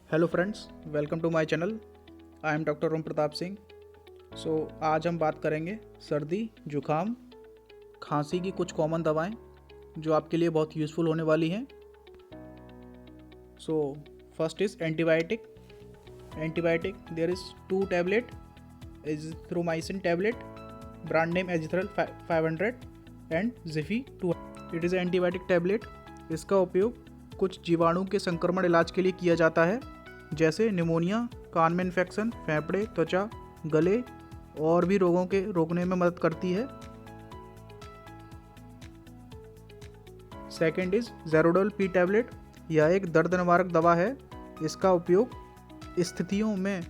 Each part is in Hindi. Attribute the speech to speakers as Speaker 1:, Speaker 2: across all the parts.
Speaker 1: Hello friends, welcome to my channel. I am doctor Om Pratap Singh. आज हम बात करेंगे सर्दी, जुखाम, खांसी की कुछ कॉमन दवाएं जो आपके लिए बहुत यूज़फुल होने वाली हैं। First is antibiotic. There is 2 tablet azithromycin tablet, brand name Azithral 500 and Zifi 2। It is antibiotic tablet. इसका उपयोग कुछ जीवाणु के संक्रमण इलाज के लिए किया जाता है, जैसे निमोनिया, कान में इन्फेक्शन, फेफड़े, त्वचा, गले और भी रोगों के रोकने में मदद करती है। Second is Zerodol P tablet. यह एक दर्द निवारक दवा है। इसका उपयोग स्थितियों में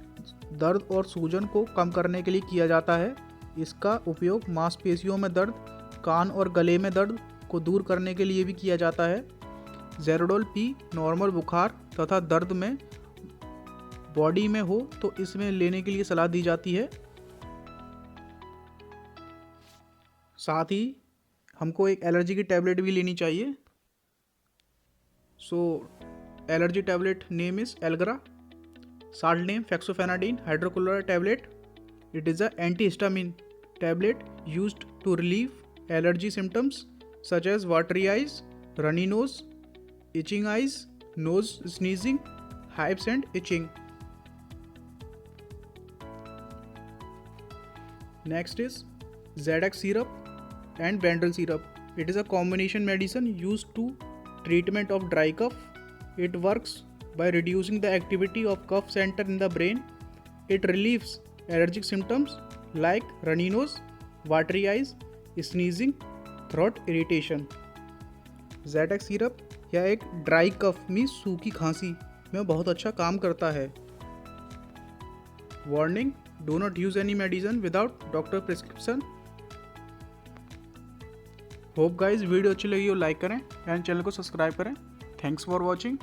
Speaker 1: दर्द और सूजन को कम करने के लिए किया जाता है। इसका उपयोग मांसपेशियों में दर्द, कान और गले में दर्द को दूर करने के लिए भी किया जाता है। ज़ेरोडोल पी नॉर्मल बुखार तथा दर्द में बॉडी में हो तो इसमें लेने के लिए सलाह दी जाती है। साथ ही हमको एक एलर्जी की टैबलेट भी लेनी चाहिए। Allergy tablet name is Allegra, salt name fexofenadine hydrochloride tablet. It is a antihistamine tablet used to relieve allergy symptoms such as watery eyes, runny nose, itching eyes, nose sneezing, hives and itching. Next is ZX syrup and Benadryl syrup. It is a combination medicine used to treatment of dry cough. It works by reducing the activity of cough center in the brain. It relieves allergic symptoms like runny nose, watery eyes, sneezing, throat irritation. ZX syrup यह एक ड्राई कफ में सूखी खांसी में बहुत अच्छा काम करता है। Warning: do not use any medicine without doctor prescription. Hope guys video अच्छी लगी हो लाइक करें एंड चैनल को सब्सक्राइब करें। Thanks for watching.